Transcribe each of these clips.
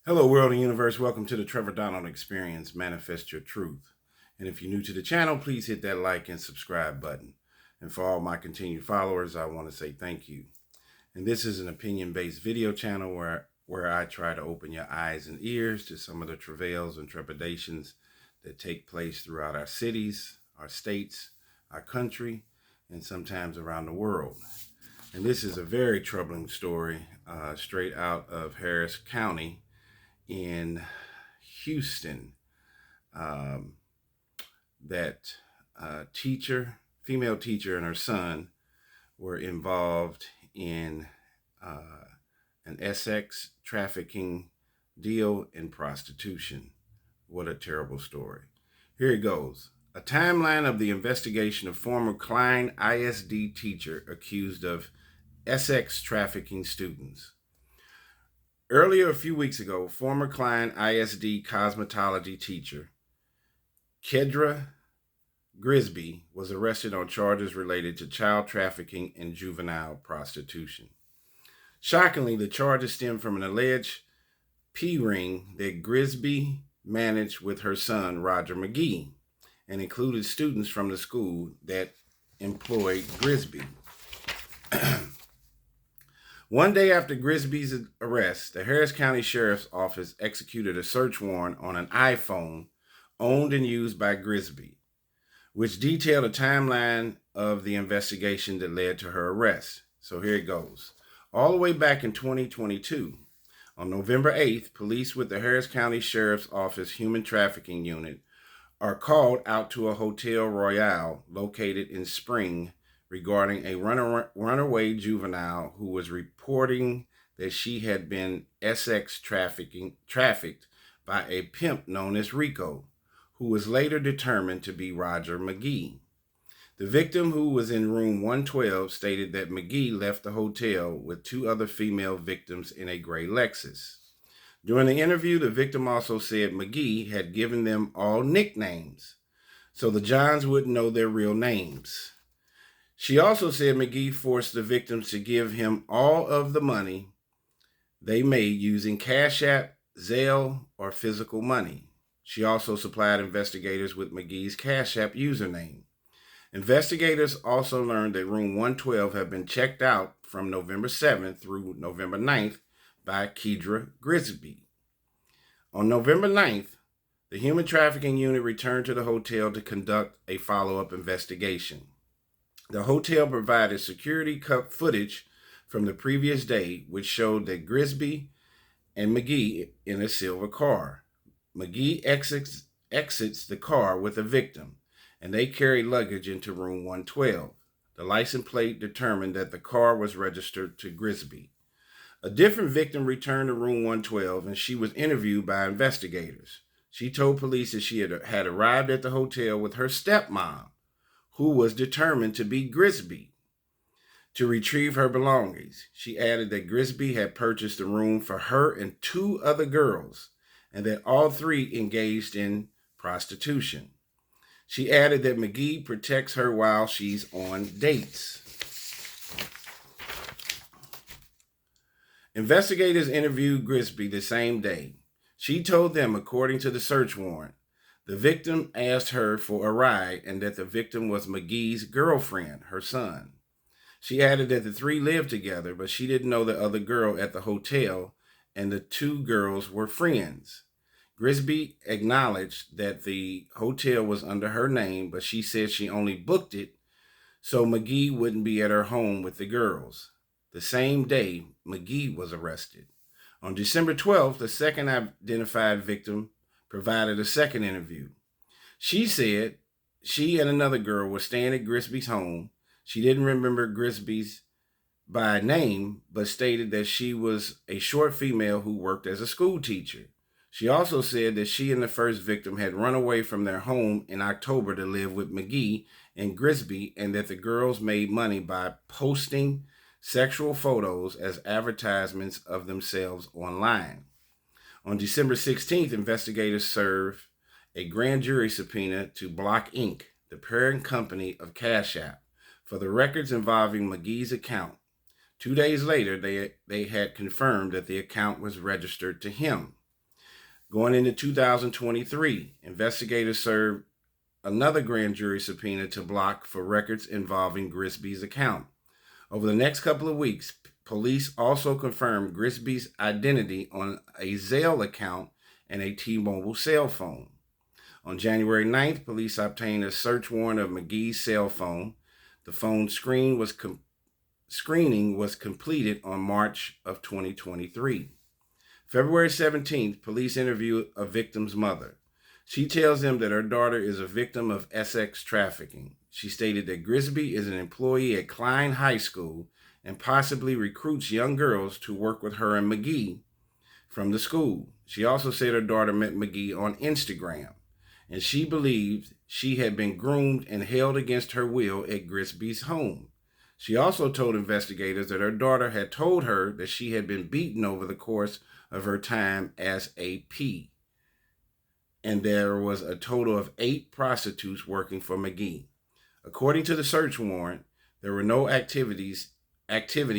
Hello, world and universe. Welcome to the Trevor Donald Experience. Manifest your truth. And if you're new to the channel, please hit that like and subscribe button. And for all my continued followers, I want to say thank you. And this is an opinion-based video channel where I try to open your eyes and ears to some of the travails and trepidations that take place throughout our cities, our states, our country, and sometimes around the world. And this is a very troubling story straight out of Harris County in Houston, that female teacher and her son were involved in an sex trafficking deal in prostitution. What a terrible story. Here it goes. A timeline of the investigation of former Klein ISD teacher accused of sex trafficking students. Earlier, a few weeks ago, former Klein ISD cosmetology teacher Kedra Grisby was arrested on charges related to child trafficking and juvenile prostitution. Shockingly, the charges stem from an alleged P-ring that Grisby managed with her son, Roger McGee, and included students from the school that employed Grisby. One day after Grisby's arrest, the Harris County Sheriff's Office executed a search warrant on an iPhone owned and used by Grisby, which detailed a timeline of the investigation that led to her arrest. So here it goes. All the way back in 2022, on November 8th, police with the Harris County Sheriff's Office Human Trafficking Unit are called out to a Hotel Royale located in Spring regarding a runaway juvenile who was reporting that she had been sex trafficked by a pimp known as Rico, who was later determined to be Roger McGee. The victim, who was in room 112, stated that McGee left the hotel with two other female victims in a gray Lexus. During the interview, the victim also said McGee had given them all nicknames, so the Johns wouldn't know their real names. She also said McGee forced the victims to give him all of the money they made using Cash App, Zelle, or physical money. She also supplied investigators with McGee's Cash App username. Investigators also learned that room 112 had been checked out from November 7th through November 9th by Kedra Grisby. On November 9th, the Human Trafficking Unit returned to the hotel to conduct a follow-up investigation. The hotel provided security footage from the previous day, which showed that Grisby and McGee in a silver car. McGee exits the car with a victim, and they carry luggage into room 112. The license plate determined that the car was registered to Grisby. A different victim returned to room 112, and she was interviewed by investigators. She told police that she had arrived at the hotel with her stepmom, who was determined to be Grisby, to retrieve her belongings. She added that Grisby had purchased a room for her and two other girls, and that all three engaged in prostitution. She added that McGee protects her while she's on dates. Investigators interviewed Grisby the same day. She told them, according to the search warrant, the victim asked her for a ride and that the victim was McGee's girlfriend, her son. She added that the three lived together, but she didn't know the other girl at the hotel, and the two girls were friends. Grisby acknowledged that the hotel was under her name, but she said she only booked it so McGee wouldn't be at her home with the girls. The same day, McGee was arrested. On December 12th, the second identified victim provided a second interview. She said she and another girl were staying at Grisby's home. She didn't remember Grisby's by name, but stated that she was a short female who worked as a school teacher. She also said that she and the first victim had run away from their home in October to live with McGee and Grisby, and that the girls made money by posting sexual photos as advertisements of themselves online. On December 16th, investigators served a grand jury subpoena to Block Inc., the parent company of Cash App, for the records involving McGee's account. 2 days later, they had confirmed that the account was registered to him. Going into 2023, investigators served another grand jury subpoena to block for records involving Grisby's account. Over the next couple of weeks, police also confirmed Grisby's identity on a Zelle account and a T-Mobile cell phone. On January 9th, police obtained a search warrant of McGee's cell phone. The phone screening was completed on March of 2023. February 17th, police interview a victim's mother. She tells them that her daughter is a victim of sex trafficking. She stated that Grisby is an employee at Klein High School and possibly recruits young girls to work with her and McGee from the school. She also said her daughter met McGee on Instagram, and she believed she had been groomed and held against her will at Grisby's home. She also told investigators that her daughter had told her that she had been beaten over the course of her time as a P, and there was a total of 8 prostitutes working for McGee. According to the search warrant, there were no activity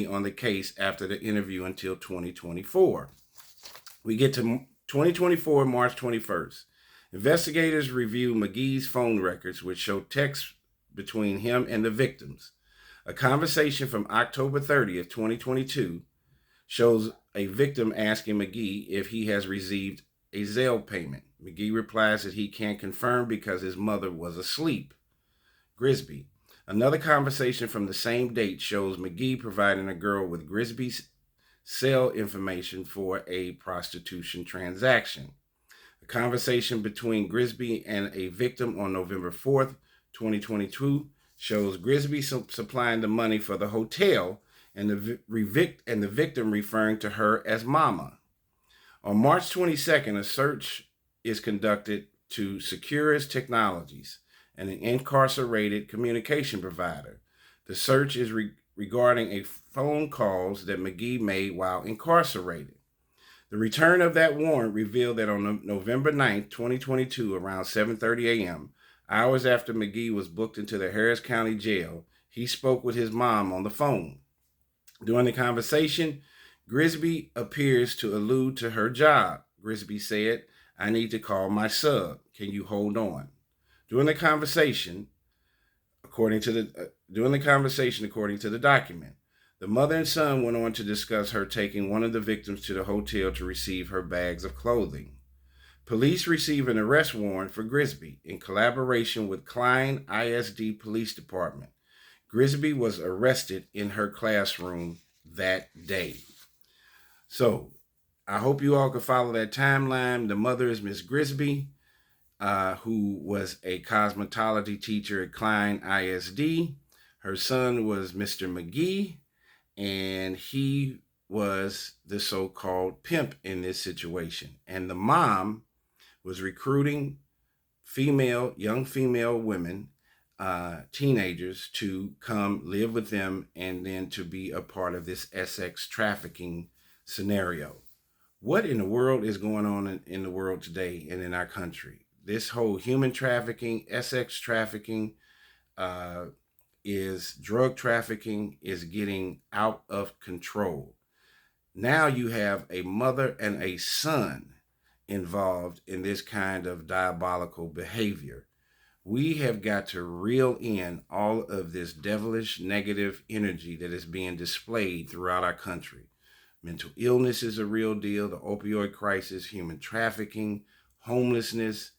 on the case after the interview until 2024. We get to 2024, March 21st. Investigators review McGee's phone records, which show texts between him and the victims. A conversation from October 30th, 2022, shows a victim asking McGee if he has received a Zelle payment. McGee replies that he can't confirm because his mother was asleep. Grisby. Another conversation from the same date shows McGee providing a girl with Grisby's cell information for a prostitution transaction. A conversation between Grisby and a victim on November 4th, 2022 shows Grisby supplying the money for the hotel and the victim referring to her as Mama. On March 22nd, a search is conducted to Securus Technologies, an incarcerated communication provider. The search is regarding a phone calls that McGee made while incarcerated. The return of that warrant revealed that on November 9th, 2022, around 7:30 a.m., hours after McGee was booked into the Harris County Jail, he spoke with his mom on the phone. During the conversation, Grisby appears to allude to her job. Grisby said, "I need to call my sub. Can you hold on?" During the conversation, according to the document, the mother and son went on to discuss her taking one of the victims to the hotel to receive her bags of clothing. Police received an arrest warrant for Grisby in collaboration with Klein ISD Police Department. Grisby was arrested in her classroom that day. So I hope you all can follow that timeline. The mother is Miss Grisby, who was a cosmetology teacher at Klein ISD. Her son was Mr. McGee, and he was the so-called pimp in this situation. And the mom was recruiting young female women, teenagers, to come live with them and then to be a part of this sex trafficking scenario. What in the world is going on in the world today and in our country? This whole human trafficking, sex trafficking, drug trafficking is getting out of control. Now you have a mother and a son involved in this kind of diabolical behavior. We have got to reel in all of this devilish negative energy that is being displayed throughout our country. Mental illness is a real deal, the opioid crisis, human trafficking, homelessness.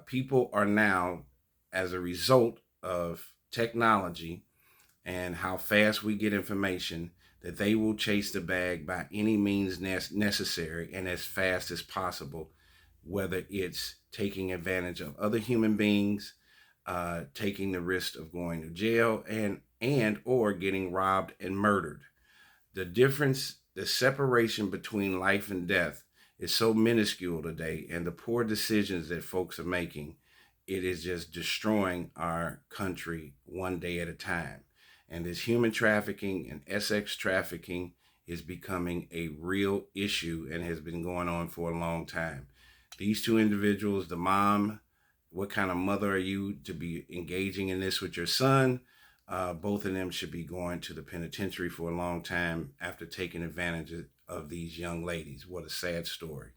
People are now, as a result of technology and how fast we get information, that they will chase the bag by any means necessary and as fast as possible, whether it's taking advantage of other human beings, taking the risk of going to jail, and or getting robbed and murdered. The separation between life and death is so minuscule today, and the poor decisions that folks are making, it is just destroying our country one day at a time. And this human trafficking and sex trafficking is becoming a real issue and has been going on for a long time. These two individuals, the mom, what kind of mother are you to be engaging in this with your son? Both of them should be going to the penitentiary for a long time after taking advantage of these young ladies. What a sad story.